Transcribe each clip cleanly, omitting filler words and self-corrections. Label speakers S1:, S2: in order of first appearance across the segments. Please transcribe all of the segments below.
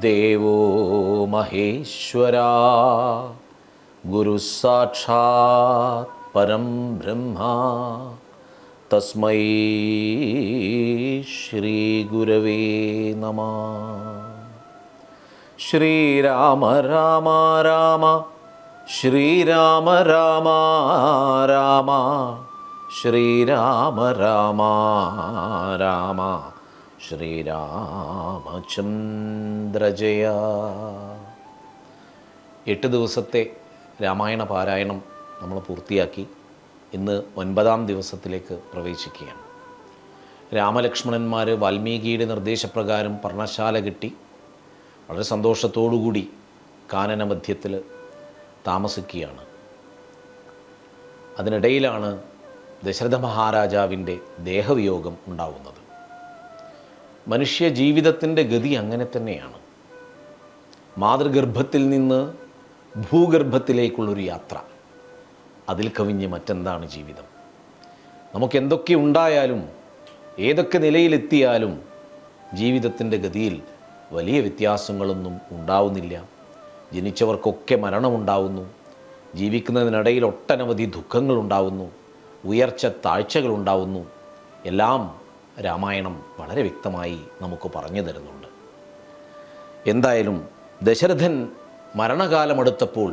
S1: ദേവോ മഹേശ്വരാ ഗുരു സാക്ഷാത് പരം ബ്രഹ്മ തസ്മൈ ശ്രീ ഗുരവേ നമഃ. ശ്രീരാമ രാമ രാമ ശ്രീരാമ രാമ രാമ ശ്രീരാമ രാമ രാമ ശ്രീരാമചന്ദ്ര ജയ. 8 ദിവസത്തെ രാമായണ പാരായണം നമ്മൾ പൂർത്തിയാക്കി. ഇന്ന് 9ാം ദിവസത്തിലേക്ക് പ്രവേശിക്കുകയാണ്. രാമലക്ഷ്മണന്മാർ വാൽമീകിയുടെ നിർദ്ദേശപ്രകാരം പർണശാല കിട്ടി വളരെ സന്തോഷത്തോടുകൂടി കാനന മധ്യത്തിൽ താമസിക്കുകയാണ്. അതിനിടയിലാണ് ദശരഥ മഹാരാജാവിൻ്റെ ദേഹവിയോഗം ഉണ്ടാവുന്നത്. മനുഷ്യ ജീവിതത്തിൻ്റെ ഗതി അങ്ങനെ തന്നെയാണ്. മാതൃഗർഭത്തിൽ നിന്ന് ഭൂഗർഭത്തിലേക്കുള്ളൊരു യാത്ര. അതിൽ കവിഞ്ഞ് മറ്റെന്താണ് ജീവിതം? നമുക്കെന്തൊക്കെ ഉണ്ടായാലും ഏതൊക്കെ നിലയിലെത്തിയാലും ജീവിതത്തിൻ്റെ ഗതിയിൽ വലിയ വ്യത്യാസങ്ങളൊന്നും ഉണ്ടാവുന്നില്ല. ജനിച്ചവർക്കൊക്കെ മരണമുണ്ടാവുന്നു. ജീവിക്കുന്നതിനിടയിൽ ഒട്ടനവധി ദുഃഖങ്ങളുണ്ടാവുന്നു, ഉയർച്ച താഴ്ചകളുണ്ടാവുന്നു. എല്ലാം രാമായണം വളരെ വ്യക്തമായി നമുക്ക് പറഞ്ഞു തരുന്നുണ്ട്. എന്തായാലും ദശരഥൻ മരണകാലമെടുത്തപ്പോൾ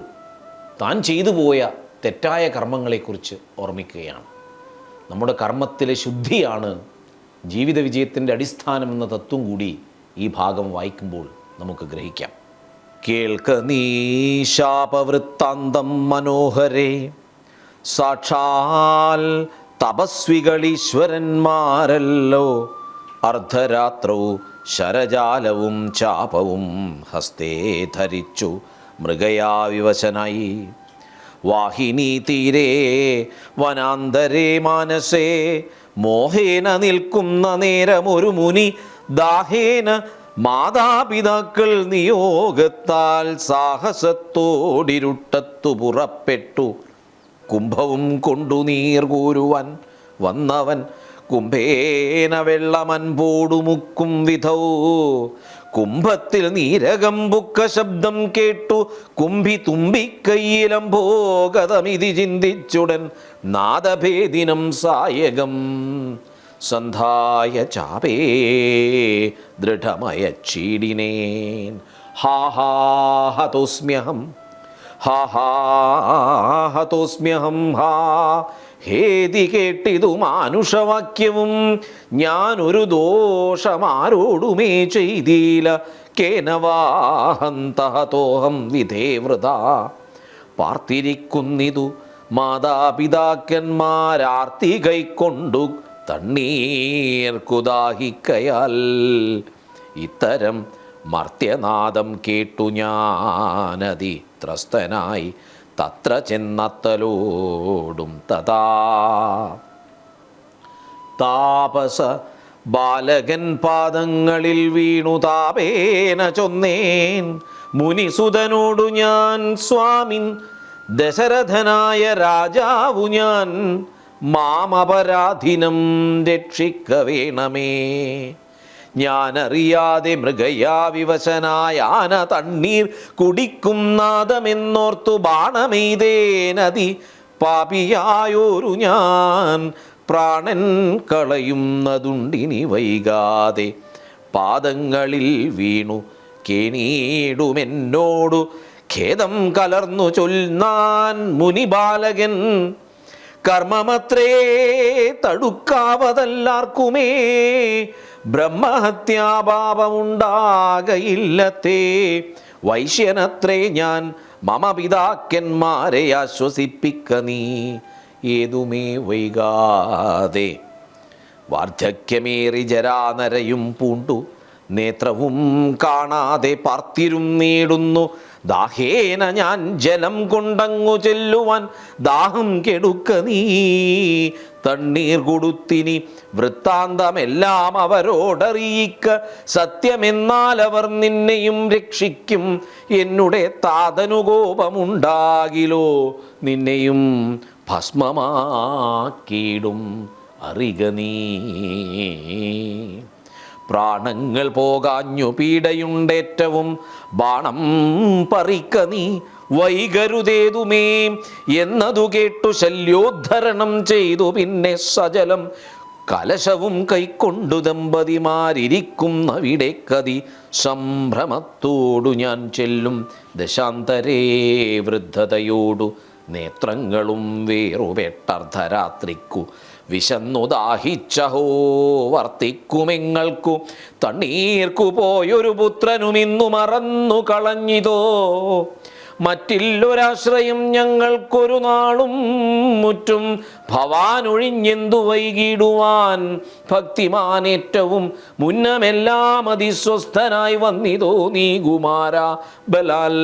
S1: താൻ ചെയ്തു പോയ തെറ്റായ കർമ്മങ്ങളെക്കുറിച്ച് ഓർമ്മിക്കുകയാണ്. നമ്മുടെ കർമ്മത്തിലെ ശുദ്ധിയാണ് ജീവിത വിജയത്തിൻ്റെ അടിസ്ഥാനമെന്ന തത്വം കൂടി ഈ ഭാഗം വായിക്കുമ്പോൾ നമുക്ക് ഗ്രഹിക്കാം. കേൾക്ക നീ ശാപവൃത്താന്തം മനോഹരേ, സാക്ഷാൽ തപസ്വികളീശ്വരന്മാരല്ലോ. അർദ്ധരാത്രൗ ശരജാലവും ചാപവും ഹസ്തേ ധരിച്ചു മൃഗയാവിവശനായി. വാഹിനി തീരേ വനാന്തരേ മാനസേ, മോഹേന നിൽക്കുന്ന നേരമൊരു മുനി ദാഹേന മാതാപിതാക്കൾ നിയോഗത്താൽ സാഹസത്തോടിരുട്ടത്തു പുറപ്പെട്ടു. കുംഭവും കൊണ്ടു നീർ കൂരുവാൻ വന്നവൻ കുംഭേന വെള്ളമൻപോടു മുക്കും വിധൗ. കുംഭത്തിൽ നീരകമ്പുക്ക ശബ്ദം കേട്ടു കുംഭി തുമ്പിക്കൈയിലംഭോഗതമിതി ചിന്തിച്ചുടൻ നാദഭേദിനം സായകം സന്ധായ ചാപേ ദൃഢമയ ചീടിനേൻ. ഹാഹാഹതോസ്മ്യഹം ഹാഹാഹതോസ്മ്യഹം ഹാ. ഹേതി കേട്ടിതു മാനുഷവാക്യവും ഞാനൊരു ദോഷമാരോടുമേ ചെയ്തീല. കേനവാഹന്തഹതോഹം വിധേവൃത. പാർത്തിരിക്കുന്നിതു മാതാപിതാക്കന്മാരാർത്തി കൈക്കൊണ്ടു തണ്ണീർക്കുദാഹിക്കയാൽ. ഇത്തരം മർത്യനാദം കേട്ടു ഞാനതി ത്രസ്തനായി തത്ര ചെന്നത്തലോടും തഥാ. താപസ ബാലകൻ പാദങ്ങളിൽ വീണു താപേന ചൊന്നേൻ. മുനിസുതനോടു ഞാൻ സ്വാമിൻ ദശരഥനായ രാജാവു ഞാൻ. മാമപരാധിനം രക്ഷിക്ക വേണമേ. ഞാനറിയാതെ മൃഗയാവിവശനായ ആന തണ്ണീർ കുടിക്കും നാദമെന്നോർത്തു ബാണമെയ്തേനതി പാപിയായോരു ഞാൻ. പ്രാണൻ കളയുന്നതുണ്ടിനി വൈകാതെ. പാദങ്ങളിൽ വീണു കേണീടുമെന്നോടു ഖേദം കലർന്നു ചൊല്ലാൻ മുനിബാലകൻ. കർമ്മമത്രേ തടുക്കാവതല്ലാർക്കുമേ. ബ്രഹ്മഹത്യാപാപമുണ്ടാകയില്ലത്തേ. വൈശ്യനത്രേ ഞാൻ മമ പിതാക്കന്മാരെ ആശ്വസിപ്പിക്ക നീ ഏതുമേ വൈകാതെ. വാർദ്ധക്യമേറി ജരാനരയും പൂണ്ടു നേത്രവും കാണാതെ പാർത്തിരും നേടുന്നു. ദാഹേന ഞാൻ ജലം കൊണ്ടങ്ങു ചെല്ലുവാൻ ദാഹം കെടുക്ക നീ. തണ്ണീർ കൊടുത്തിനി വൃത്താന്തമെല്ലാം അവരോടറിയിക്ക. സത്യമെന്നാൽ അവർ നിന്നെയും രക്ഷിക്കും. എന്നുടെ താതനുകോപമുണ്ടാകിലോ നിന്നെയും ഭസ്മമാക്കിയിടും അറിക നീ. പ്രാണങ്ങൾ പോകാഞ്ഞു പീഡയുണ്ടേറ്റവും ബാണം പറിക്ക നീ വൈകരുതേതുമേ എന്നതു കേട്ടു ശല്യോദ്ധരണം ചെയ്തു പിന്നെ സജലം കലശവും കൈക്കൊണ്ടു ദമ്പതിമാരിയ്ക്കുന്നവിടെ കതി സംഭ്രമത്തോടു ഞാൻ ചെല്ലും ദശാന്തരേ വൃദ്ധതയോടു നേത്രങ്ങളും വേറുപെട്ടർദ്ധരാത്രിക്കു വിശന്നു ദാഹിച്ചഹോ വർത്തിക്കുമെങ്ങൾക്കു തണ്ണീർക്കു പോയൊരു പുത്രനും ഇന്നു മറന്നു കളഞ്ഞിതോ മറ്റില്ലൊരാശ്രയം ഞങ്ങൾക്കൊരു നാളും മുറ്റും ഭവാനൊഴിഞ്ഞെന്തു വൈകിടുവാൻ ഭക്തിമാനേറ്റവും മുന്നമെല്ലാം അതിസ്വസ്ഥനായി വന്നിതോ നീ കുമാര ബലാൽ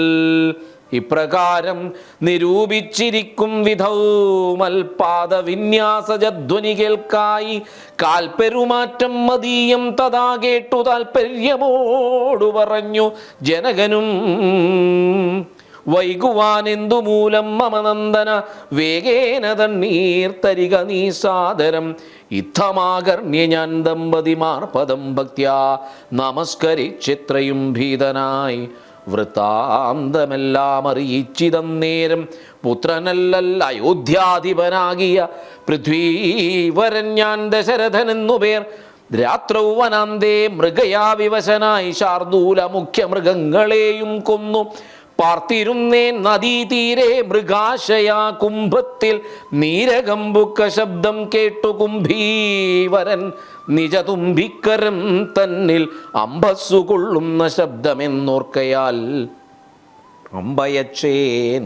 S1: ഇപ്രകാരം നിരൂപിച്ചിരിക്കും വിധൗ മൽപാദ വിന്യാസജധ്വനി കേൾക്കായി കാൽപ്പെരുമാറ്റം മതീയം തഥാ കേട്ടു താൽപര്യമോടു പറഞ്ഞു ജനകനും വൈകുവാനെന്തു മൂലം മമനന്ദന വേഗേന തണ്ണീർത്തരിക നീ സാദരം ഇത്തമാകർണ്യ ഞാൻ ദമ്പതിമാർ പദം ഭക്ത്യാ നമസ്കരിച്ചെത്രയും ഭീതനായി വൃത്താന്തമെല്ലാം അറിയിച്ചിതന്നേരം പുത്രനല്ലല്ല അയോധ്യാധിപനാകിയ പൃഥ്വീവരൻ ഞാൻ ദശരഥനെന്നു പേർ രാത്രൗ വനാന്തേ മൃഗയാ വിവശനായി ശാർദൂല മുഖ്യ മൃഗങ്ങളെയും കൊന്നു പാർത്തിരുന്നേൻ നദീതീരെ മൃഗാശയാ കുംഭത്തിൽ നീരകമ്പുക്ക ശബ്ദം കേട്ടു കുംഭീവരൻ നിജതുംബിക്കരം തന്നിൽ അമ്പസ്സു കൊള്ളുന്ന ശബ്ദമെന്നോർക്കയാൽ അമ്പയച്ചേൻ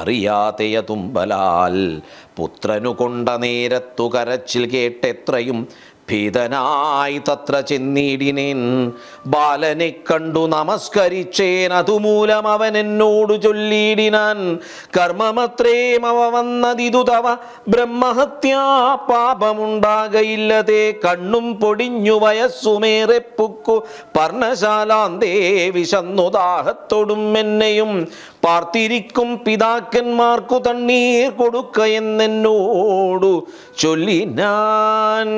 S1: അറിയാതെയ തുമ്പലാൽ പുത്രനു കൊണ്ട നേരത്തു കരച്ചിൽ കേട്ടെത്രയും ഭീതനായി തത്ര ചെന്നിടിനേൻ ബാലനെ കണ്ടു നമസ്കരിച്ചേൻ അതുമൂലം അവൻ എന്നോടു ചൊല്ലിയിടിനാൻ കർമ്മമത്രേമവ വന്നതിതു തവ ബ്രഹ്മഹത്യാ പാപമുണ്ടാകയില്ലതേ കണ്ണും പൊടിഞ്ഞു വയസ്സുമേറെ പുക്കു പർണശാലാന്തേ വിശന്നു ദാഹത്തോടും എന്നെയും പാർത്തിരിക്കും പിതാക്കന്മാർക്കു തണ്ണീർ കൊടുക്ക എന്നോടു ചൊല്ലിനാൻ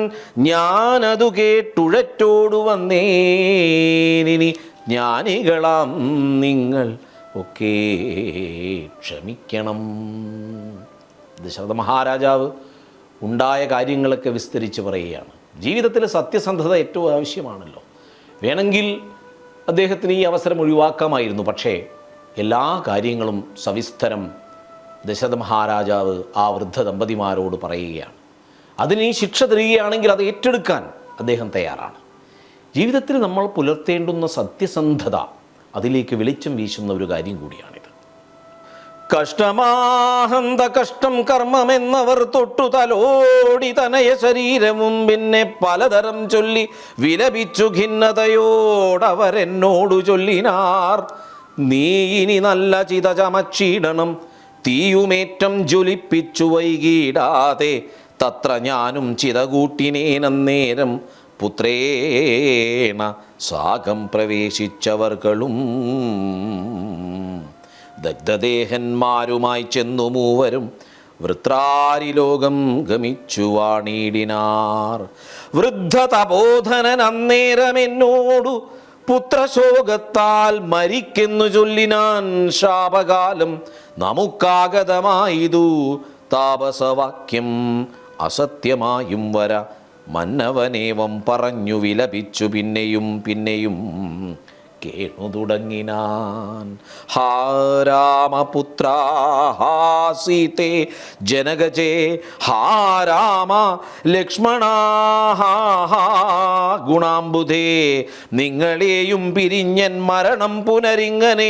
S1: ഞാനതു കേട്ടുഴറ്റോടു വന്നേനിനി ജ്ഞാനികളാം നിങ്ങൾ ഒക്കെ ക്ഷമിക്കണം. ദശരഥ മഹാരാജാവ് ഉണ്ടായ കാര്യങ്ങളൊക്കെ വിസ്തരിച്ച് പറയുകയാണ്. ജീവിതത്തിൽ സത്യസന്ധത ഏറ്റവും ആവശ്യമാണല്ലോ. വേണമെങ്കിൽ അദ്ദേഹത്തിന് ഈ അവസരം ഒഴിവാക്കാമായിരുന്നു. പക്ഷേ എല്ലാ കാര്യങ്ങളും സവിസ്തരം ദശരഥ മഹാരാജാവ് ആ വൃദ്ധ ദമ്പതിമാരോട് പറയുകയാണ്. അതിന് ഈ ശിക്ഷ തരികയാണെങ്കിൽ അത് ഏറ്റെടുക്കാൻ അദ്ദേഹം തയ്യാറാണ്. ജീവിതത്തിൽ നമ്മൾ പുലർത്തേണ്ടുന്ന സത്യസന്ധത അതിലേക്ക് വെളിച്ചം വീശുന്ന ഒരു കാര്യം കൂടിയാണിത്. കഷ്ടമാഹന്ത കഷ്ടം കർമ്മമെന്നവർ തൊട്ടു തലോടി തനയ ശരീരവും പിന്നെ പലതരം ചൊല്ലി വിലപിച്ചു ഖിന്നതയോടവരെന്നോടു ചൊല്ലിനാർ നീ ഇനി നല്ല ചിത ചമച്ചിടണം തീയുമേറ്റം ജ്വലിപ്പിച്ചു വൈകിടാതെ തത്ര ഞാനും ചിത കൂട്ടിനേനന്നേരം പുത്രേണ സാകം പ്രവേശിച്ചവർകളും ദഗ്ധദേഹന്മാരുമായി ചെന്നു മൂവരും വൃത്രാരിലോകം ഗമിച്ചു വാണിടിനാർ. വൃദ്ധ തപോധനൻ അന്നേരം എന്നോടു പുത്രശോകത്താൽ മരിക്കെന്നു ചൊല്ലിനാൻ ശാപകാലം നമുക്കാഗതമായിതു താപസവാക്യം അസത്യമായും വര മന്നവനേവം പറഞ്ഞു വിലപിച്ചു പിന്നെയും പിന്നെയും കേണു തുടങ്ങിനാൻ. ഹാ രാമപുത്ര ഹാ സീതേ ജനകജേ ഹാ രാമ ലക്ഷ്മണ ഹാ ഗുണാംബുധേ നിങ്ങളെയും പിരിഞ്ഞൻ മരണം പുനരിങ്ങനെ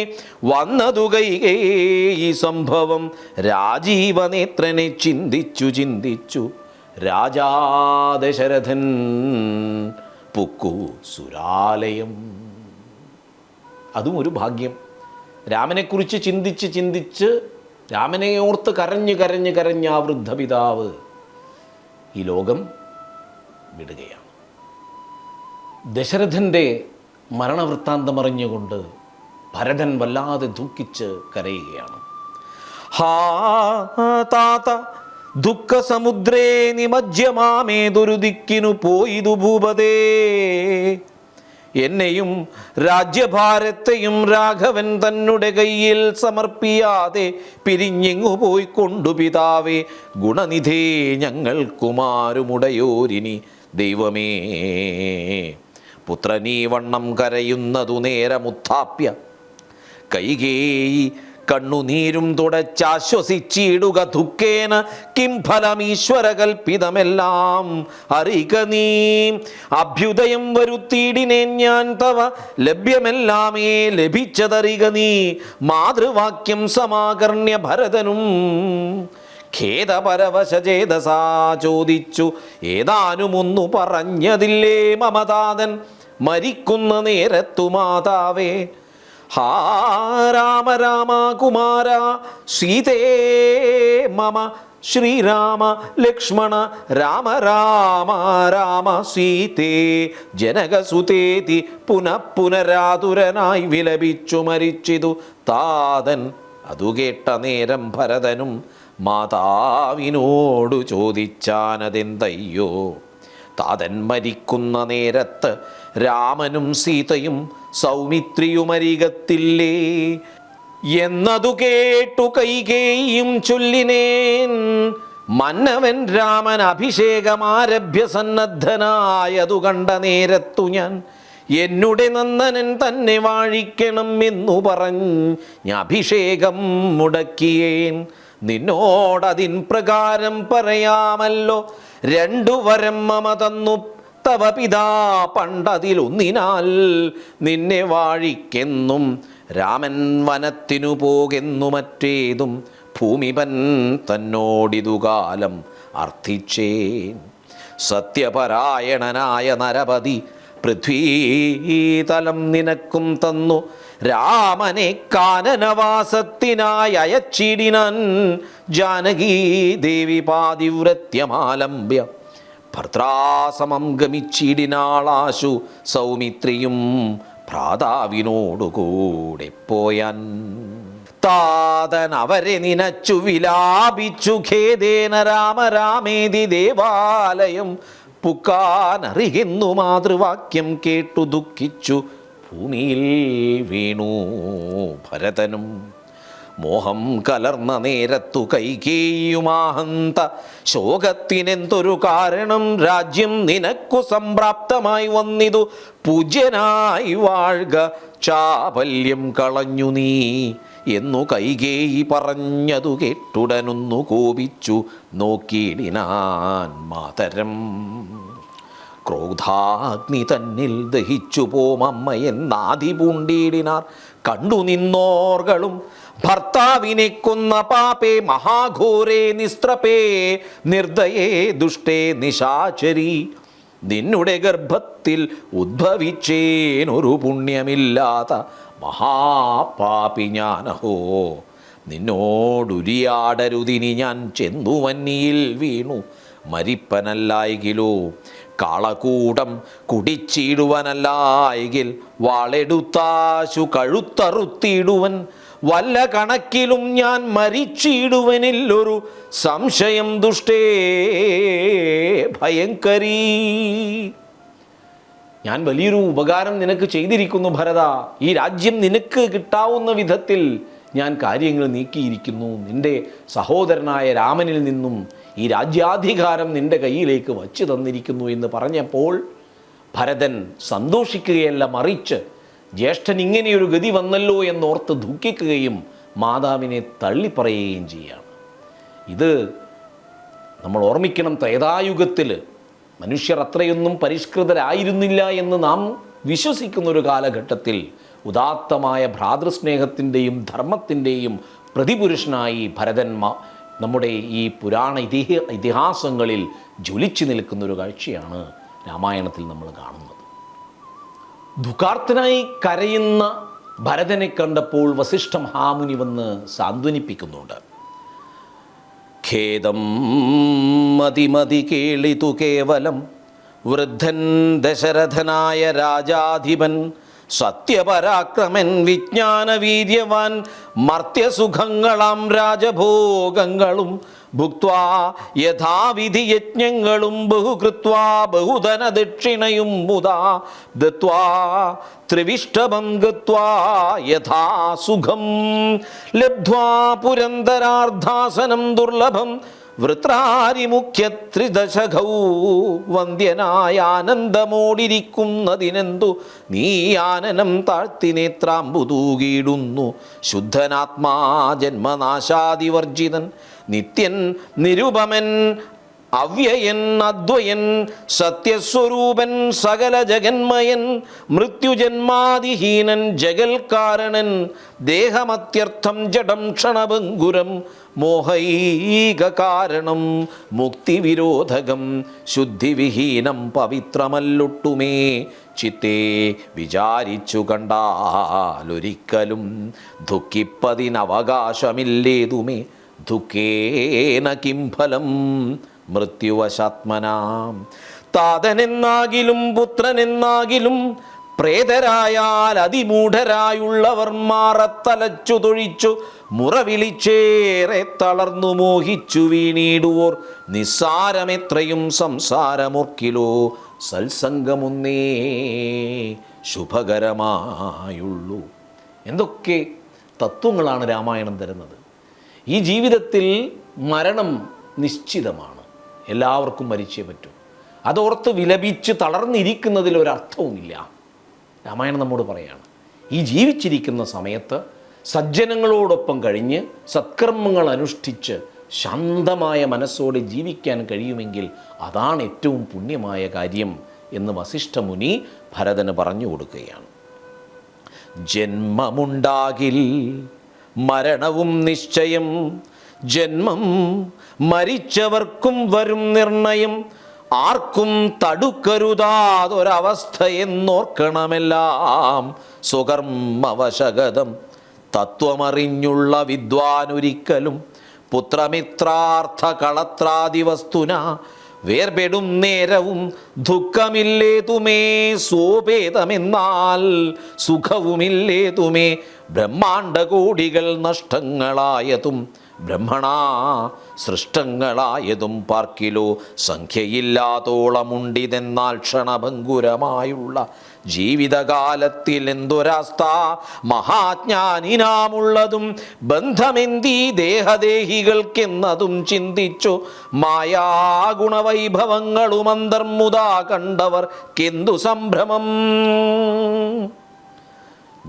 S1: വന്നതു കൈകേയി സംഭവം രാജീവനേത്രനെ ചിന്തിച്ചു ചിന്തിച്ചു രാജാ ദശരഥൻ പുക്കു സുരാലയം. അതും ഒരു ഭാഗ്യം. രാമനെക്കുറിച്ച് ചിന്തിച്ച് ചിന്തിച്ച് രാമനെ ഓർത്ത് കരഞ്ഞ് കരഞ്ഞ് കരഞ്ഞ ആ വൃദ്ധപിതാവ് ഈ ലോകം വിടുകയാണ്. ദശരഥൻ്റെ മരണവൃത്താന്തമറിഞ്ഞുകൊണ്ട് ഭരതൻ വല്ലാതെ ദുഃഖിച്ച് കരയുകയാണ്. ഹാ താത ദുഃഖസമുദ്രേ നിമജ്യമാമേതൊരു ദിക്കിനു പോയിതു ഭൂപതേ എന്നെയും രാജ്യഭാരത്തെയും രാഘവൻ തന്നെ കയ്യിൽ സമർപ്പിയാതെ പിരിഞ്ഞെങ്ങു പോയിക്കൊണ്ടു പിതാവേ. ഗുണനിധേ ഞങ്ങൾക്കുമാരുമുടയോരിനി ദൈവമേ. പുത്രനീ വണ്ണം കരയുന്നതു നേരമുത്ഥാപ്യ കൈകേയി കണ്ണുനീരും തുടച്ചാശ്വസിച്ചിടുക. ദുഃഖേന കിം ഫലമീശ്വര കൽപ്പിതമെല്ലാം അറിക നീ. അഭ്യുദയം വരുത്തിയിടിനേൻ ഞാൻ തവ ലഭ്യമെല്ലാമേ ലഭിച്ചതറിക നീ. മാതൃവാക്യം സമാകർണ്യ ഭരതനും ഖേദപരവശചേതസാ ചോദിച്ചു. ഏതാനുമൊന്നു പറഞ്ഞതില്ലേ മമതാതൻ മരിക്കുന്ന നേരത്തു മാതാവേ. ഹാ രാമ രാമ കുമാര സീതേ മമ ശ്രീരാമ ലക്ഷ്മണ രാമ രാമ രാമ സീതേ ജനകസുതേതി പുനഃപുനരാതുരനായി വിലപിച്ചു മരിച്ചിതു താതൻ. അതു കേട്ട നേരം ഭരതനും മാതാവിനോടു ചോദിച്ചാനതെന്തയ്യോ. താതൻ മരിക്കുന്ന നേരത്ത് രാമനും സീതയും സൗമിത്രിയുമരികത്തില്ലേ എന്നതു കേട്ടു കൈകേയും ചൊല്ലിനേൻ. മന്നവൻ രാമൻ അഭിഷേകമാരഭ്യ സന്നദ്ധനായതു കണ്ട നേരത്തു ഞാൻ എന്നുടെ നന്ദനൻ തന്നെ വാഴിക്കണം എന്നു പറഞ്ഞ് അഭിഷേകം മുടക്കിയേൻ. നിന്നോടതിൻ പ്രകാരം പറയാമല്ലോ. രണ്ടു വരം മമ തന്നു തവ പിതാ പണ്ടതിലൊന്നിനാൽ നിന്നെ വാഴിക്കെന്നും. രാമൻ വനത്തിനു പോകെന്നു മറ്റേതും ഭൂമിപൻ തന്നോടിതുകാലം അർത്ഥിച്ചേൻ. സത്യപരായണനായ നരപതി പൃഥ്വീതലം നിനക്കും തന്നു. രാമനെ കാനനവാസത്തിനായി അയച്ചിടിനാൻ. ജാനകീ ദേവി പാതിവ്രത്യമാലംബ്യ ഭർത്താസമം ഗമിച്ചിടിനാളാശു സൗമിത്രിയും ഭ്രാതാവിനോടുകൂടെ പോയാൻ. താതൻ അവരെ നിനച്ചു വിലാപിച്ചു ഖേദേന രാമ രാമേതി ദേവാലയം പുക്കാനറിയുന്നു. മാതൃവാക്യം കേട്ടു ദുഃഖിച്ചു ഭൂമിയിൽ വീണു ഭരതനും. മോഹം കലർന്ന നേരത്തു കൈകേയുമാഹന്ത ശോകത്തിനെന്തൊരു കാരണം. രാജ്യം നിനക്കു സംപ്രാപ്തമായി വന്നിതു പൂജ്യനായി വാഴ്ക. ചാപല്യം കളഞ്ഞു നീ എന്നു കൈകേയി പറഞ്ഞതു കേട്ടുടനൊന്നു കോപിച്ചു നോക്കിയിടിനാൻ മാതരം. ക്രോധാഗ്നി തന്നിൽ ദഹിച്ചു പോമമ്മയെന്നാദി പൂണ്ടിയിടിനാർ. കണ്ടു നിന്നോർകളും ഭർത്താവിനെ കൊന്ന പാപേ മഹാഘോരേ നിസ്ത്രപേ നിർദ്ദയേ ദുഷ്ടേ നിശാചരി. നിന്നുടെ ഗർഭത്തിൽ ഉദ്ഭവിച്ചേനൊരു പുണ്യമില്ലാത്ത മഹാപാപി ഞാനഹോ. നിന്നോടുരിയാടരുതിനി ഞാൻ ചെന്നു വന്നിയിൽ വീണു മരിപ്പനല്ലായികിലോ. കാളകൂടം കുടിച്ചിടുവനല്ലായെങ്കിൽ വാളെടുത്താശു കഴുത്തറുത്തിടുവൻ. വല്ല കണക്കിലും ഞാൻ മരിച്ചിടുവനില്ലൊരു സംശയം ദുഷ്ടേ ഭയങ്കരീ. ഞാൻ വലിയൊരു ഉപകാരം നിനക്ക് ചെയ്തിരിക്കുന്നു ഭരത. ഈ രാജ്യം നിനക്ക് കിട്ടാവുന്ന വിധത്തിൽ ഞാൻ കാര്യങ്ങൾ നീക്കിയിരിക്കുന്നു. നിന്റെ സഹോദരനായ രാമനിൽ നിന്നും ഈ രാജ്യാധികാരം നിന്റെ കയ്യിലേക്ക് വച്ചു തന്നിരിക്കുന്നു എന്ന് പറഞ്ഞപ്പോൾ ഭരതൻ സന്തോഷിക്കുകയല്ല, മറിച്ച് ജ്യേഷ്ഠൻ ഇങ്ങനെയൊരു ഗതി വന്നല്ലോ എന്നോർത്ത് ദുഃഖിക്കുകയും മാതാവിനെ തള്ളിപ്പറയുകയും ചെയ്യുകയാണ്. ഇത് നമ്മൾ ഓർമ്മിക്കണം. ത്രേതായുഗത്തിൽ മനുഷ്യർ അത്രയൊന്നും പരിഷ്കൃതരായിരുന്നില്ല എന്ന് നാം വിശ്വസിക്കുന്നൊരു കാലഘട്ടത്തിൽ ഉദാത്തമായ ഭ്രാതൃസ്നേഹത്തിൻ്റെയും ധർമ്മത്തിൻ്റെയും പ്രതിപുരുഷനായി ഭരതൻ നമ്മുടെ ഈ പുരാണ ഇതിഹാസങ്ങളിൽ ജ്വലിച്ചു നിൽക്കുന്നൊരു കാഴ്ചയാണ് രാമായണത്തിൽ നമ്മൾ കാണുന്നത്. ദുഃഖാർത്തനായി കരയുന്ന ഭരതനെ കണ്ടപ്പോൾ വസിഷ്ഠ മഹാമുനി വന്ന് സാന്ത്വനിപ്പിക്കുന്നുണ്ട്. ഖേദം മതിമതി കേളിതു കേവലം വൃദ്ധൻ ദശരഥനായ രാജാധിപൻ സത്യപരാക്രമൻ വിജ്ഞാനവീര്യവാൻ മർത്യസുഖങ്ങളാം രാജഭോഗങ്ങളും ഭുക്വാ യഥാവിധി യജ്ഞങ്ങളും ബഹുകൃത്വാ ബഹുധന ദക്ഷിണയും മുതാ ദത്വാ ത്രിവിഷ്ടഭം ഗത്വാ യഥാ സുഖം ലബ്ധ്വാ പുരന്തരാർദ്ധാസനം ദുർലഭം വൃത്രാരിമുഖ്യത്രിദശഘൗ വന്ദ്യനായ ആനന്ദമോടിരിക്കുന്നതിനെന്തു നീ ആനനം താഴ്ത്തി നേത്രാമ്പുതൂകിയിടുന്നു. ശുദ്ധനാത്മാ ജന്മനാശാദിവർജിതൻ നിത്യൻ നിരുപമൻ അവ്യയൻ അദ്വയൻ സത്യസ്വരൂപൻ സകല ജഗന്മയൻ മൃത്യുജന്മാദിഹീനൻ ജഗൽകാരണൻ ദേഹമത്യർത്ഥം ജഡം ക്ഷണഭംഗുരം മോഹൈക കാരണം മുക്തിവിരോധകം ശുദ്ധിവിഹീനം പവിത്രമല്ലൊട്ടുമേ ചിത്തേ വിചാരിച്ചു കണ്ടാലൊരിക്കലും ദുഃഖിപ്പതിനവകാശമില്ലേതുമേ ദുഃഖേന കിം ഫലം മൃത്യുവശാത്മനാം. താതനെന്നാകിലും പുത്രനെന്നാകിലും പ്രേതരായാൽ അതിമൂഢരായുള്ളവർ മാറത്തലച്ചു തൊഴിച്ചു മുറവിളിച്ചേറെ തളർന്നു മോഹിച്ചു വീണിടുവോർ നിസ്സാരമെത്രയും സംസാരമൊർക്കിലോ സത്സംഗമൊന്നേ ശുഭകരമായുള്ളൂ. എന്തൊക്കെ തത്വങ്ങളാണ് രാമായണം തരുന്നത്. ഈ ജീവിതത്തിൽ മരണം നിശ്ചിതമാണ്, എല്ലാവർക്കും മരിച്ചേ പറ്റൂ. അതോർത്ത് വിലപിച്ച് തളർന്നിരിക്കുന്നതിൽ ഒരർത്ഥവുമില്ല. രാമായണം നമ്മോട് പറയാണ്, ഈ ജീവിച്ചിരിക്കുന്ന സമയത്ത് സജ്ജനങ്ങളോടൊപ്പം കഴിഞ്ഞ് സത്കർമ്മങ്ങൾ അനുഷ്ഠിച്ച് ശാന്തമായ മനസ്സോടെ ജീവിക്കാൻ കഴിയുമെങ്കിൽ അതാണ് ഏറ്റവും പുണ്യമായ കാര്യം എന്ന് വസിഷ്ഠമുനി ഭരതന് പറഞ്ഞു കൊടുക്കുകയാണ്. ജന്മമുണ്ടാകിൽ മരണവും നിശ്ചയം, ജന്മം മരിച്ചവർക്കും വരും നിർണയം, ആർക്കും തടുക്കരുതാതൊരവസ്ഥയെന്നോർക്കണമെല്ലാം സ്വകർമ്മവശഗതം. തത്വമറിഞ്ഞുള്ള വിദ്വാനൊരിക്കലും പുത്രമിത്രാർത്ഥ കളത്രാദി വസ്തുന വേർപെടും നേരവും ദുഃഖമില്ലേതുമേ സോപേതമെന്നാൽ സുഖവുമില്ലേതുമേ. ബ്രഹ്മാണ്ഡകോടികൾ നഷ്ടങ്ങളായതും ബ്രഹ്മണാ സൃഷ്ടങ്ങളായതും പാർക്കിലോ സംഖ്യയില്ലാത്തോളമുണ്ടിതെന്നാൽ ക്ഷണഭംഗുരമായുള്ള ജീവിതകാലത്തിൽ എന്തൊരവസ്ഥ മഹാജ്ഞാനിനാമുള്ളതും ബന്ധമെന്തീ ദേഹദേഹികൾക്കെന്നതും ചിന്തിച്ചു മായാഗുണവൈഭവങ്ങളും അന്തർമുദാ കണ്ടവർക്കെന്തു സംഭ്രമം.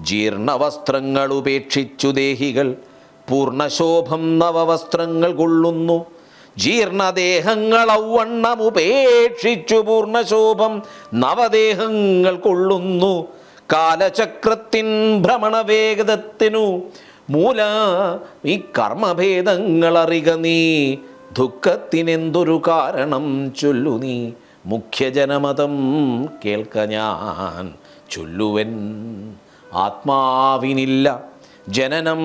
S1: ജീർണവസ്ത്രങ്ങൾ ഉപേക്ഷിച്ചു ദേഹികൾ പൂർണ്ണശോഭം നവവസ്ത്രങ്ങൾ കൊള്ളുന്നു. ജീർണദേഹങ്ങൾ ഔവണ്ണമുപേക്ഷിച്ചു പൂർണ്ണശോഭം നവദേഹങ്ങൾ കൊള്ളുന്നു. കാലചക്രത്തിൻ ഭ്രമണവേഗത്തിനു മൂല ഈ കർമ്മഭേദങ്ങൾ അറിക നീ. ദുഃഖത്തിനെന്തൊരു കാരണം ചൊല്ലു നീ. മുഖ്യജനമതം കേൾക്ക ഞാൻ ചൊല്ലുവൻ. ആത്മാവിനില്ല ജനനം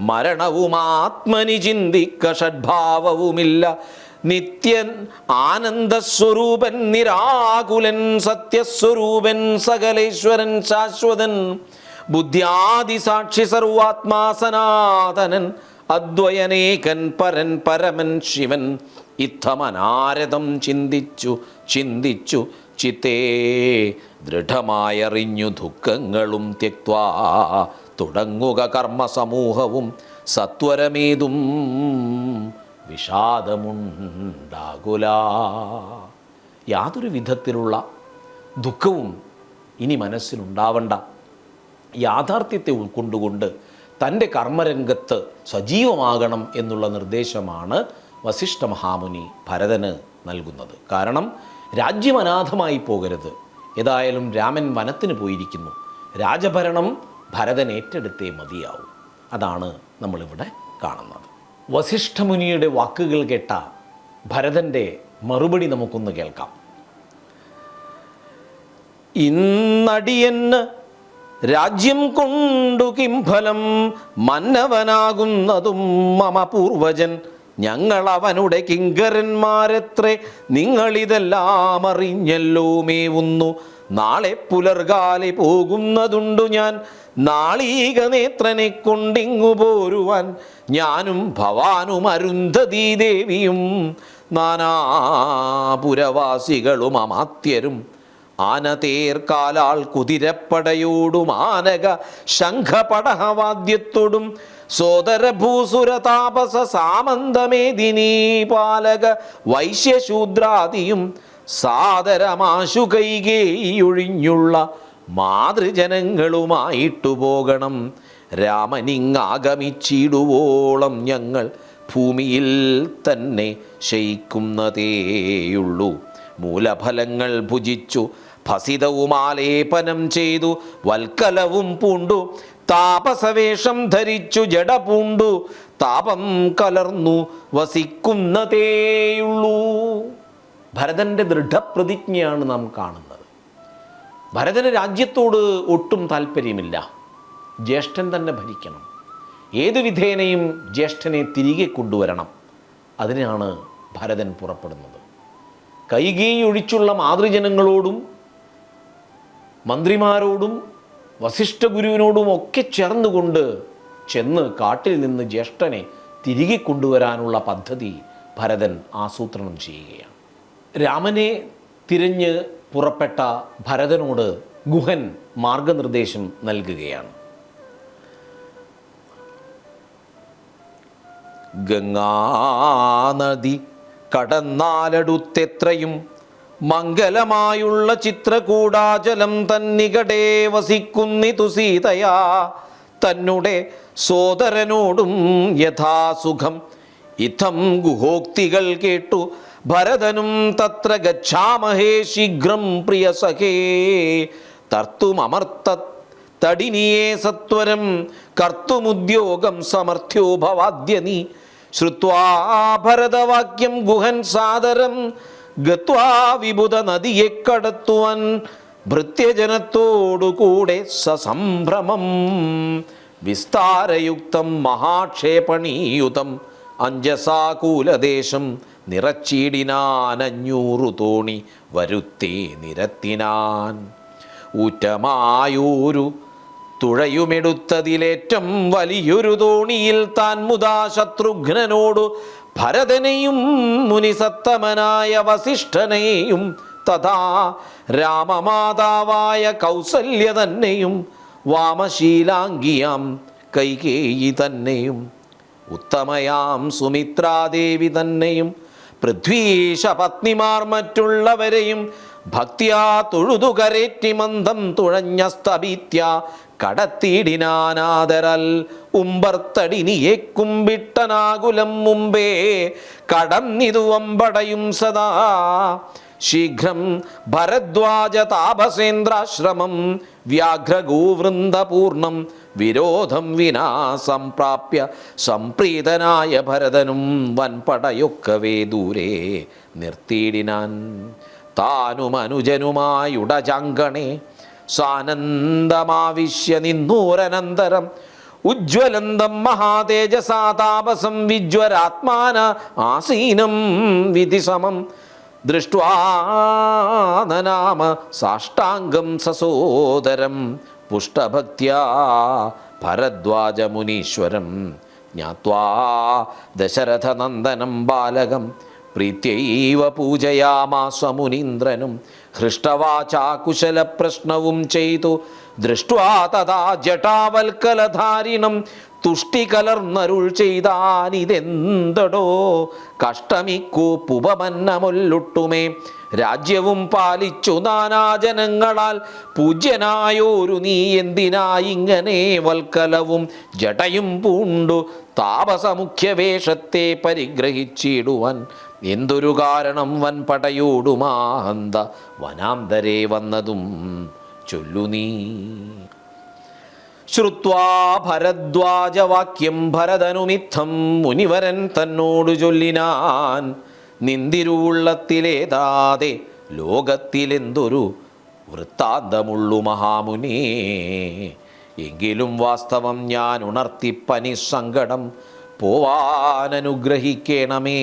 S1: മരണവും ആത്മനി ചിന്തിക്ക ഷഡ്ഭാവവുമില്ല. നിത്യൻ ആനന്ദസ്വരൂപൻ നിരാകുലൻ സത്യസ്വരൂപൻ സകലേശ്വരൻ ശാശ്വതൻ ബുദ്ധ്യാദിസാക്ഷി സർവാത്മാ സനാതനൻ അദ്വയനേകൻ പരൻ പരമൻ ശിവൻ. ഇത്തമനാരദം ചിന്തിച്ചു ചിന്തിച്ചു ചിത്തേ ദൃഢമായറിഞ്ഞു ദുഃഖങ്ങളും ത്യക്വാ തുടങ്ങുക കർമ്മസമൂഹവും സത്വരമേതും വിഷാദമുണ്ടാകുല. യാതൊരു വിധത്തിലുള്ള ദുഃഖവും ഇനി മനസ്സിലുണ്ടാവണ്ട. യാഥാർത്ഥ്യത്തെ ഉൾക്കൊണ്ടുകൊണ്ട് തൻ്റെ കർമ്മരംഗത്ത് സജീവമാകണം എന്നുള്ള നിർദ്ദേശമാണ് വസിഷ്ഠ മഹാമുനി ഭരതന് നൽകുന്നത്. കാരണം രാജ്യം അനാഥമായി പോകരുത്. ഏതായാലും രാമൻ വനത്തിന് പോയിരിക്കുന്നു. രാജഭരണം ഭരതൻ ഏറ്റെടുത്തേ മതിയാവും. അതാണ് നമ്മളിവിടെ കാണുന്നത്. വസിഷ്ഠമുനിയുടെ വാക്കുകൾ കേട്ട ഭരതൻ്റെ മറുപടി നമുക്കൊന്ന് കേൾക്കാം. ഇന്നടിയെന്ന് രാജ്യം കൊണ്ടു കിംഫലം മന്നവനാകുന്നതും മമ പൂർവജൻ. ഞങ്ങൾ അവനുടെ കിങ്കരന്മാരെത്രേ നിങ്ങളിതെല്ലാം അറിഞ്ഞല്ലോ മേവുന്നു. നാളെ പുലർകാലെ പോകുന്നതുണ്ടു ഞാൻ, നാളീക നേത്രനെ കൊണ്ടിങ്ങു പോരുവാൻ. ഞാനും ഭവാനും അരുന്ധതീ ദേവിയും നാനാപുരവാസികളും അമാത്യരും ആനതേർക്കാലാൾ കുതിരപ്പടയോടും ആനക ശംഖപടഹവാദ്യത്തോടും സോദരഭൂസുര താപസ സാമന്തമേദിനീ പാലക വൈശ്യശൂദ്രാദിയും സാദരമാശു കൈകേയൊഴിഞ്ഞുള്ള മാതൃജനങ്ങളുമായിട്ടു പോകണം. രാമനിങ്ങാഗമിച്ചിടുവോളം ഞങ്ങൾ ഭൂമിയിൽ തന്നെ ശയിക്കുന്നതേയുള്ളൂ. മൂലഫലങ്ങൾ ഭുജിച്ചു ഭസിതവുമാലേപനം ചെയ്തു വൽക്കലവും പൂണ്ടു താപസവേഷം ധരിച്ചു ജട പൂണ്ടു താപം കലർന്നു വസിക്കുന്നതേയുള്ളൂ. ഭരതൻ്റെ ദൃഢപ്രതിജ്ഞയാണ് നാം കാണുന്നത്. ഭരതന് രാജ്യത്തോട് ഒട്ടും താല്പര്യമില്ല. ജ്യേഷ്ഠൻ തന്നെ ഭരിക്കണം. ഏതു വിധേനയും ജ്യേഷ്ഠനെ തിരികെ കൊണ്ടുവരണം. അതിനാണ് ഭരതൻ പുറപ്പെടുന്നത്. കൈകേയി ഒഴിച്ചുള്ള മാതൃജനങ്ങളോടും മന്ത്രിമാരോടും വസിഷ്ഠ ഗുരുവിനോടും ഒക്കെ ചേർന്നുകൊണ്ട് ചെന്ന് കാട്ടിൽ നിന്ന് ജ്യേഷ്ഠനെ തിരികെ കൊണ്ടുവരാനുള്ള പദ്ധതി ഭരതൻ ആസൂത്രണം ചെയ്യുകയാണ്. രാമനെ തിരഞ്ഞ് പുറപ്പെട്ട ഭരതനോട് ഗുഹൻ മാർഗനിർദ്ദേശം നൽകുകയാണ്. ഗംഗാനദി കടന്നാലടുത്തെത്രയും മംഗലമായുള്ള ചിത്രകൂടാചലം തന്നികടേ വസിക്കുന്നിതു സീതയാ തന്നുടെ സോദരനോടും യഥാസുഖം. ഇത്തം ഗുഹോക്തികൾ കേട്ടു ഭരതനും തത്ര ഗച്ഛാമഹേ ശീഘ്രം പ്രിയ സഖേ തർത്തുമമർത്ത തടിനിയേ സത്വരം കർത്തുമുദ്യോഗം സമർത്ഥ്യോ ഭവാദ്യ നീ. ശ്രുത്വാ ഭരതവാക്യം ഗുഹൻ സാദരം ഗത്വാ വിബുധ നദിയെ കടത്തുവാൻ ഭൃത്യജനത്തോടുകൂടെ സസംഭ്രമം. വിസ്താരയുക്തം മഹാക്ഷേപണീയുതം അഞ്ജസാകൂലദേശം നിറച്ചിടിനാൻ 500 തോണി വരുത്തേ നിരത്തിനാൻ. ഊറ്റമായൂരു തുഴയുമെടുത്തതിലേറ്റം വലിയൊരു തോണിയിൽ താൻ മുതാ ശത്രുഘ്നനോടു ഭരതനെയും മുനിസത്തമനായ വസിഷ്ഠനെയും തഥാ രാമമാതാവായ കൗസല്യ തന്നെയും വാമശീലാംഗിയാം കൈകേയി തന്നെയും ഉത്തമയാം സുമിത്രാദേവി തന്നെയും പൃഥ്വീശ പത്നിമാർ മറ്റുള്ളവരെയും ഭക്തിയാ തൊഴുതു കരേറ്റി മന്ദം തുഴഞ്ഞ സ്തഭിത്യ കടത്തിയിടിനാനാദരൽ ഉമ്പർത്തടിനിയെ കുമ്പിട്ടനാകുലം മുമ്പേ കടന്നിതു വമ്പടയും സദാ. ശീഘ്രം ഭരദ്വാജ താപസേന്ദ്രാശ്രമം വ്യാഘ്രഗോവൃന്ദപൂർണം വിരോധം വിനാ സംപ്രാപ്യ സംപ്രീതനായ ഭരതനും വൻപടയൊക്കവേ ദൂരെ നിർത്തിയിടിനാൻ. താനും അനുജനുമായുടജാങ്കണേ സാനന്ദമാവിശ്യ നിന്നൂരനന്തരം ഉജ്ജ്വലന്തം മഹാതേജസാ താപസം വിജ്വരാത്മാന ആസീനം വിധിസമം. ദൃഷ്ട്വാനനാമ സാഷ്ടാംഗം സസോദരം പുഷ്ടഭക്ത്യാ ഭരദ്വാജമുനീശ്വരം ജ്ഞാത്വാ ദശരഥനന്ദനം ബാലകം പ്രീത്യൈവ പൂജയാമാസ മുനീന്ദ്രനും. ഹൃഷ്ടവാചാ കുശലപ്രശ്നവും ചെയ്തു ദൃഷ്ട്വാ തഥാ ജടാവൽക്കലധാരിണം തുഷ്ടി കലർന്നരുൾ ചെയ്താനിതെന്തടോ കഷ്ടമിക്കൂപ്പുപമന്നമൊല്ലൊട്ടുമേ. രാജ്യവും പാലിച്ചു നാനാജനങ്ങളാൽ പൂജ്യനായോരു നീ എന്തിനായിങ്ങനെ വൽക്കലവും ജടയും പൂണ്ടു താപസമുഖ്യവേഷത്തെ പരിഗ്രഹിച്ചിടുവാൻ. എന്തൊരു കാരണം വൻപടയോടുമാഹന്ത വനാന്തരേ വന്നതും ചൊല്ലു നീ. ശ്രുത്വാ ഭരദ്വാജവാക്യം ഭരതനുമിത്തം മുനിവരൻ തന്നോടു ചൊല്ലിനാൻ. നിന്തിരുവുള്ളത്തിലേതാതെ ലോകത്തിലെന്തൊരു വൃത്താന്തമുള്ളു മഹാമുനേ. എങ്കിലും വാസ്തവം ഞാൻ ഉണർത്തിപ്പനി സങ്കടം പോവാനനുഗ്രഹിക്കണമേ.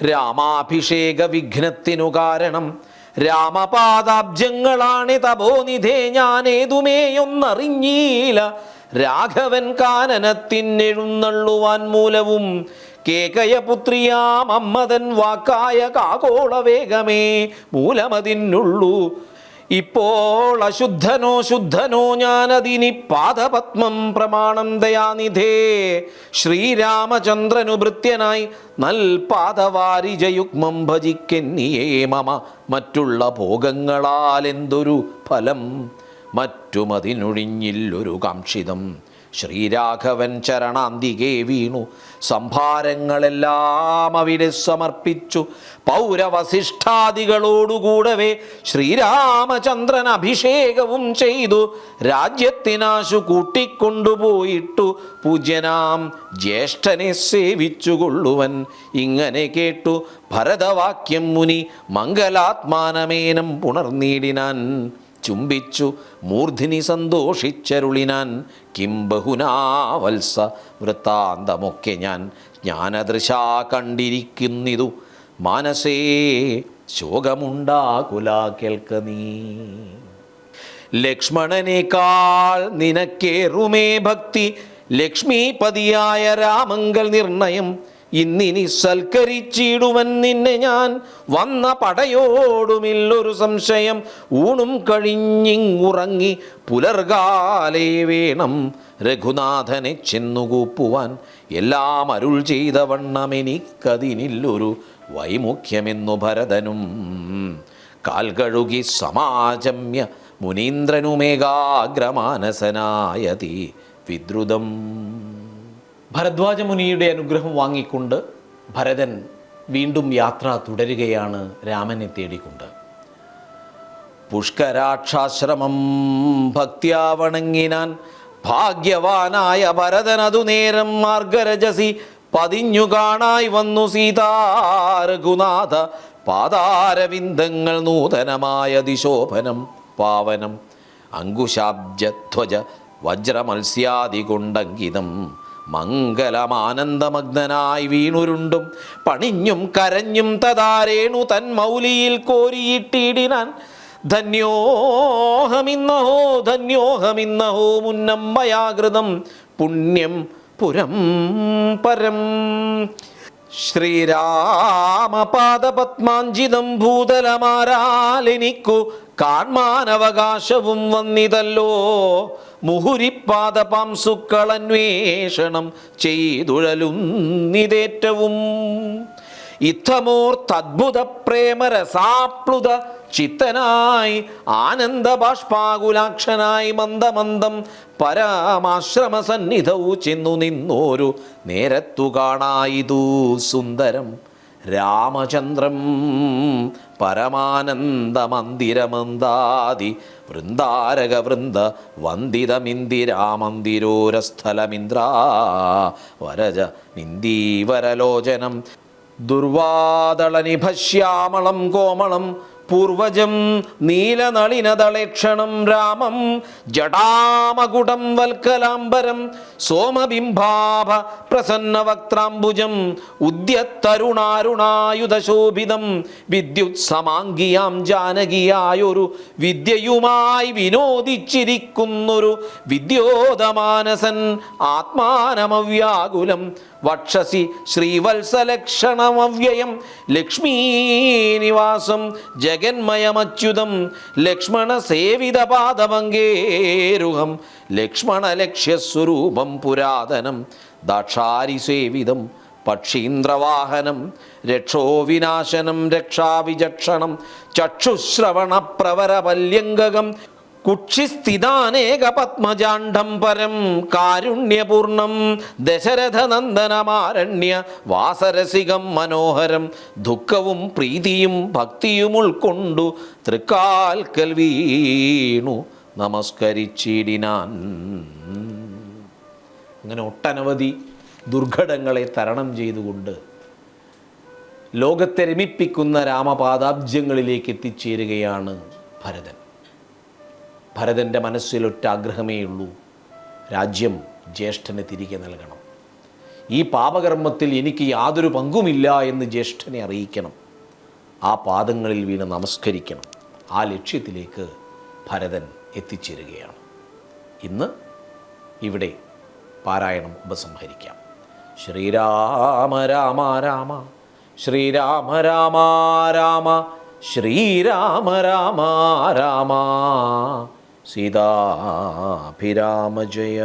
S1: രാമാഭിഷേക വിഘ്നത്തിനു കാരണം രാമപാദാബ്ജങ്ങളാണ് തപോനിധേ ഞാനേതുമേയൊന്നറിഞ്ഞീല. രാഘവൻ കാനനത്തിനെഴുന്നള്ളുവാൻ മൂലവും കേകയപുത്രിയാം അമ്മതൻ വാക്കായ കാകോളവേഗമേ മൂലമതിനുള്ളൂ. ഇപ്പോൾ അശുദ്ധനോ ശുദ്ധനോ ഞാനതിനി പാദപത്മം പ്രമാണം ദയാനിധേ. ശ്രീരാമചന്ദ്രനു ഭൃത്യനായി നൽപാദവാരിജയുഗ്മം ഭജിക്കെന്നിയേ മമ. മറ്റുള്ള ഭോഗങ്ങളാൽ എന്തൊരു ഫലം, മറ്റുമതിനൊഴിഞ്ഞില്ലൊരു കാക്ഷിതം. ശ്രീരാഘവൻ ചരണാന്തികെ വീണു സംഭാരങ്ങളെല്ലാം അവിടെ സമർപ്പിച്ചു. പൗരവസിഷ്ഠാദികളോടുകൂടവേ ശ്രീരാമചന്ദ്രൻ അഭിഷേകവും ചെയ്തു. രാജ്യത്തിനാശു കൂട്ടിക്കൊണ്ടുപോയിട്ടു പൂജ്യനാം ജ്യേഷ്ഠനെ സേവിച്ചുകൊള്ളുവൻ. ഇങ്ങനെ കേട്ടു ഭരതവാക്യം മുനി മംഗലാത്മാനമേനം പുണർനീടിനാൻ. ചുംബിച്ചു മൂർധിനി സന്തോഷിച്ചരുളിനാൻ. കിം ബഹുനാ വത്സ വൃത്താന്തമൊക്കെ ഞാൻ ജ്ഞാനദൃശാ കണ്ടിരിക്കുന്നിതു. മാനസേ ശോകമുണ്ടാകുല കേൾക്ക നീ. ലക്ഷ്മണനേക്കാൾ നിനക്കേറുമേ ഭക്തി, ലക്ഷ്മീപതിയായ രാമങ്കൽ നിർണയം. ഇന്നിനി സൽക്കരിച്ചിടുവൻ നിന്നെ ഞാൻ, വന്ന പടയോടുമില്ലൊരു സംശയം. ഊണും കഴിഞ്ഞിങ്ങുറങ്ങി പുലർകാലേ വേണം രഘുനാഥനെ ചെന്നുകൂപ്പുവാൻ. എല്ലാം അരുൾ ചെയ്ത വണ്ണമെനിക്കതിനില്ലൊരു വൈമുഖ്യമെന്നു ഭരതനും. കാൽ കഴുകി സമാചമ്യ മുനീന്ദ്രനുമേകാഗ്രമാനസനായതി വിദ്രുതം. ഭരദ്വാജ മുനിയുടെ അനുഗ്രഹം വാങ്ങിക്കൊണ്ട് ഭരതൻ വീണ്ടും യാത്ര തുടരുകയാണ് രാമനെ തേടിക്കൊണ്ട്. പുഷ്കരാക്ഷാശ്രമം ഭക്ത്യാ വണങ്ങിനാൻ ഭാഗ്യവാനായ ഭരതനതു നേരം മാർഗരജസി പതിഞ്ഞു കാണായി വന്നു സീതാ രഘുനാഥ. പാതാരവിന്ദങ്ങൾ നൂതനമായ ദിശോഭനം പാവനം. അങ്കുശാബ്ജധ്വജ വജ്രമത്സ്യാദി കൊണ്ടങ്കിതം മംഗലമാനന്ദമഗ്നനായി വീണുരുണ്ടും പണിഞ്ഞും കരഞ്ഞും തദാരേണു തൻ മൗലിയിൽ കോരിയിട്ടിടിനാൻ. ധന്യോഹമിന്നഹോ ധന്യോഹമിന്നഹോ മുന്നം മയാകൃതം പുണ്യം പുരം പരം. ശ്രീരാമപാദപത്മാഞ്ജിതം ഭൂതലമാരാലെനിക്കു കാൺമാനവകാശവും വന്നിതല്ലോ. മുഹുരിപ്പാദപാംസുക്കളന്വേഷണം ചെയ്തുഴലുന്നിതേറ്റവും. ഇത്തമോർത്തദ്ഭുത പ്രേമരസാപ്ലുത ചിത്തനായി ആനന്ദബാഷ്പാകുലാക്ഷനായി മന്ദമന്ദം പരമാശ്രമസന്നിധവും ചെന്നു നിന്നോരു നേരത്തു കാണായിതു സുന്ദരം രാമചന്ദ്രം. പരമാനന്ദമന്ദിരമന്ദാതി വൃന്ദാരക വൃന്ദ വന്ദിതമിന്ദിരാമന്ദിരോരസ്ഥലമിന്ദ്രാ വരജ നിന്ദീവരലോചനം. ദുർവാദളനിഭശ്യാമളം കോമളം പൂർവജം നീലനളിനദളേക്ഷണം രാമം. ജടാമകുടം വൽക്കലാംബരം സോമബിംബാഭ പ്രസന്നവക്ത്രാംബുജം. ഉദ്യത്തരുണാരുണായുധശോഭിതം വിദ്യുത് സമാംഗിയാം ജാനകിയായൊരു വിദ്യയുമായി വിനോദിച്ചിരിക്കുന്നൊരു വിദ്യോദമാനസൻ ആത്മാനമവ്യാകുലം. വക്ഷസി ശ്രീവത്സലക്ഷണമവ്യയം ലക്ഷ്മീനിവാസം ജഗന്മയമച്യുതം. ലക്ഷ്മണ സേവിതപാദഭംഗേരുഹം ലക്ഷ്മണലക്ഷ്യസ്വരൂപം പുരാതനം. ദാക്ഷാരിസേവിതം പക്ഷീന്ദ്രവാഹനം രക്ഷോവിനാശനം രക്ഷാവിചക്ഷണം. ചക്ഷുശ്രവണപ്രവരപല്യംഗകം കുക്ഷിസ്ഥിതാനേക പത്മജാണ്ഡം പരം. കാരുണ്യപൂർണം ദശരഥനന്ദനമാരണ്യ വാസരസികം മനോഹരം. ദുഃഖവും പ്രീതിയും ഭക്തിയും ഉൾക്കൊണ്ടു തൃക്കാൽക്കൽ വീണു നമസ്കരിച്ചിടിനാൻ. അങ്ങനെ ഒട്ടനവധി ദുർഘടങ്ങളെ തരണം ചെയ്തുകൊണ്ട് ലോകത്തെ രമിപ്പിക്കുന്ന രാമപാദാബ്ജങ്ങളിലേക്ക് എത്തിച്ചേരുകയാണ് ഭരതൻ. ഭരതൻ്റെ മനസ്സിലൊറ്റ ആഗ്രഹമേ ഉള്ളൂ, രാജ്യം ജ്യേഷ്ഠന് തിരികെ നൽകണം. ഈ പാപകർമ്മത്തിൽ എനിക്ക് യാതൊരു പങ്കുമില്ല എന്ന് ജ്യേഷ്ഠനെ അറിയിക്കണം. ആ പാദങ്ങളിൽ വീണ് നമസ്കരിക്കണം. ആ ലക്ഷ്യത്തിലേക്ക് ഭരതൻ എത്തിച്ചേരുകയാണ്. ഇന്ന് ഇവിടെ പാരായണം ഉപസംഹരിക്കാം. ശ്രീരാമ രാമ രാമ ശ്രീരാമ രാമ രാമ ശ്രീരാമ രാമ രാമ സീതാഭിരാമ ജയ.